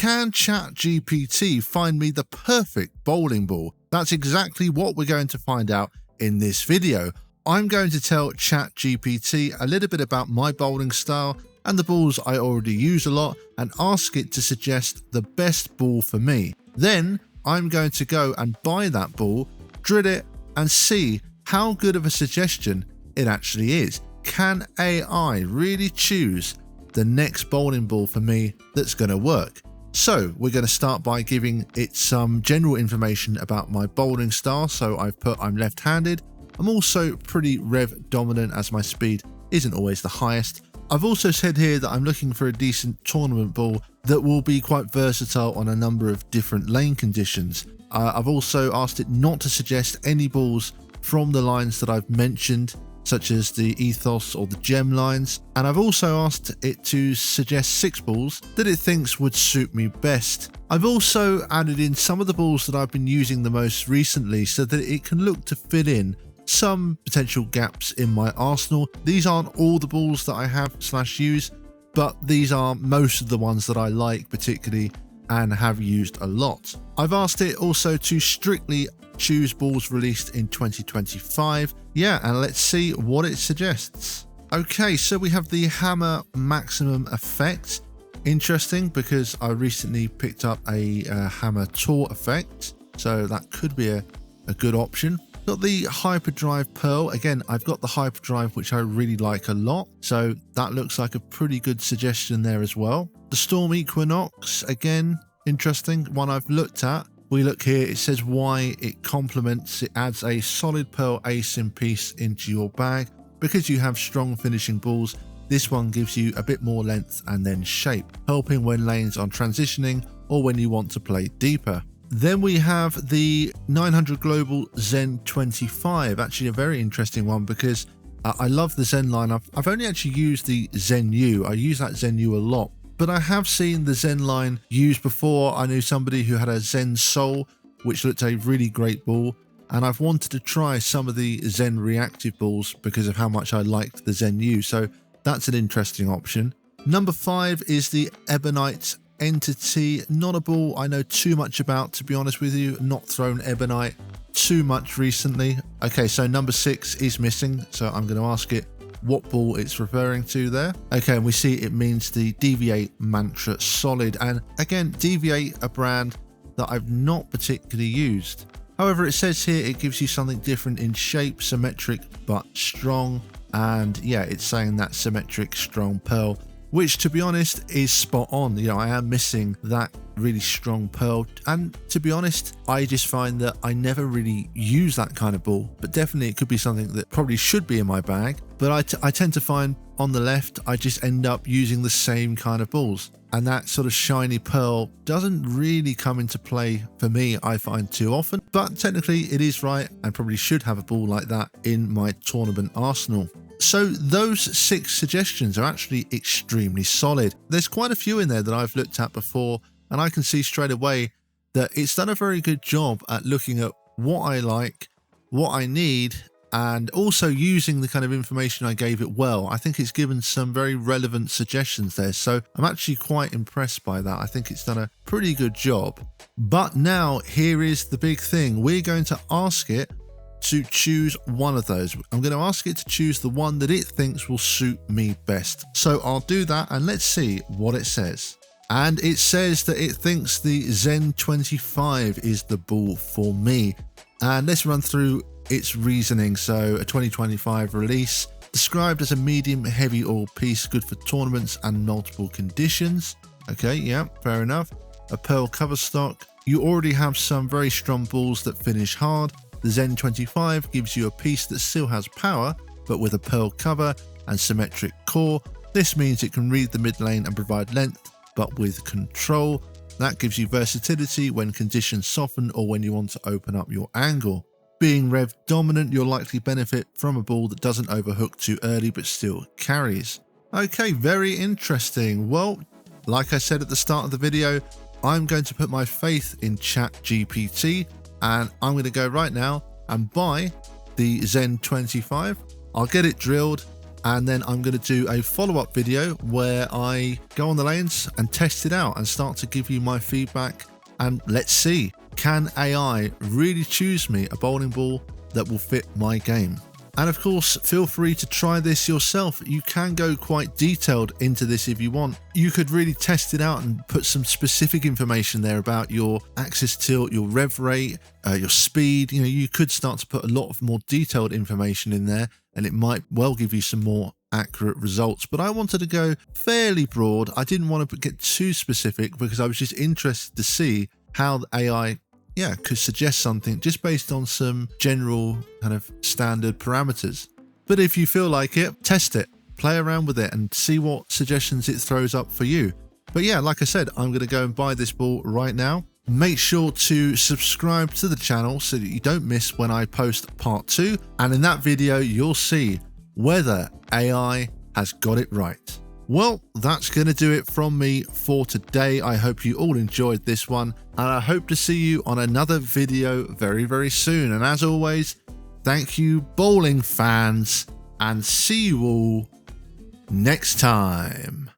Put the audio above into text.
can ChatGPT find me the perfect bowling ball? That's exactly what we're going to find out in this video. I'm going to tell ChatGPT a little bit about my bowling style and the balls I already use a lot and ask it to suggest the best ball for me. Then I'm going to go and buy that ball, drill it, and see how good of a suggestion it actually is. Can AI really choose the next bowling ball for me that's going to work? So we're going to start by giving it some general information about my bowling style. So I've put I'm left-handed. I'm also pretty rev dominant as my speed isn't always the highest. I've also said here that I'm looking for a decent tournament ball that will be quite versatile on a number of different lane conditions. I've also asked it not to suggest any balls from the lines that I've mentioned, such as the ethos or the gem lines, and I've also asked it to suggest 6 balls that it thinks would suit me best. I've also added in some of the balls that I've been using the most recently so that it can look to fill in some potential gaps in my arsenal. These aren't all the balls that I have / use, but these are most of the ones that I like particularly and have used a lot. I've asked it also to strictly choose balls released in 2025. Yeah, and let's see what it suggests. Okay, so we have the hammer maximum effect. Interesting, because I recently picked up a hammer tour effect, so that could be a good option. Got the hyperdrive pearl. Again, I've got the hyperdrive, which I really like a lot, so that looks like a pretty good suggestion there as well. The storm equinox, again, interesting, one I've looked at. We look here, it says why it complements. It adds a solid pearl ace-in piece into your bag. Because you have strong finishing balls, this one gives you a bit more length and then shape, helping when lanes are transitioning or when you want to play deeper. Then we have the 900 Global Zen 25, actually a very interesting one because I love the Zen line. I've only actually used the Zen U. I use that Zen U a lot. But I have seen the Zen line used before. I knew somebody who had a Zen Soul, which looked a really great ball. And I've wanted to try some of the Zen reactive balls because of how much I liked the Zen U. So that's an interesting option. Number 5 is the Ebonite Entity. Not a ball I know too much about, to be honest with you. Not thrown Ebonite too much recently. Okay, so number 6 is missing. So I'm going to ask it what ball it's referring to there. Okay, and we see it means the Deviate Mantra Solid. And again, Deviate, a brand that I've not particularly used. However, it says here it gives you something different in shape, symmetric but strong. And yeah, it's saying that symmetric strong pearl, which to be honest is spot on. You know, I am missing that really strong pearl, and to be honest, I just find that I never really use that kind of ball, but definitely it could be something that probably should be in my bag. But I tend to find on the left I just end up using the same kind of balls, and that sort of shiny pearl doesn't really come into play for me, I find, too often. But technically it is right, I probably should have a ball like that in my tournament arsenal. So those 6 suggestions are actually extremely solid. There's quite a few in there that I've looked at before, and I can see straight away that it's done a very good job at looking at what I like, what I need, and also using the kind of information I gave it well. I think it's given some very relevant suggestions there, so I'm actually quite impressed by that. I think it's done a pretty good job. But now here is the big thing. We're going to ask it to choose one of those. I'm going to ask it to choose the one that it thinks will suit me best. So I'll do that and let's see what it says. And it says that it thinks the Zen 25 is the ball for me. And let's run through its reasoning. So a 2025 release, described as a medium heavy oil piece, good for tournaments and multiple conditions. Okay, yeah, fair enough. A pearl cover stock. You already have some very strong balls that finish hard. The Zen 25 gives you a piece that still has power, but with a pearl cover and symmetric core. This means it can read the mid lane and provide length, but with control. That gives you versatility when conditions soften or when you want to open up your angle. Being rev dominant, you'll likely benefit from a ball that doesn't overhook too early but still carries. Okay, very interesting. Well, like I said at the start of the video, I'm going to put my faith in ChatGPT, and I'm going to go right now and buy the Zen 25. I'll get it drilled, and then I'm going to do a follow-up video where I go on the lanes and test it out and start to give you my feedback. And let's see, can AI really choose me a bowling ball that will fit my game? And of course, feel free to try this yourself. You can go quite detailed into this if you want. You could really test it out and put some specific information there about your axis tilt, your rev rate, your speed. You know, you could start to put a lot of more detailed information in there, and it might well give you some more accurate results. But I wanted to go fairly broad. I didn't want to get too specific because I was just interested to see how the AI could suggest something just based on some general kind of standard parameters. But if you feel like it, test it, play around with it and see what suggestions it throws up for you. But yeah, like I said, I'm going to go and buy this ball right now. Make sure to subscribe to the channel so that you don't miss when I post part 2. And in that video, you'll see whether AI has got it right. Well, that's going to do it from me for today. I hope you all enjoyed this one, and I hope to see you on another video very, very soon. And as always, thank you, bowling fans, and see you all next time.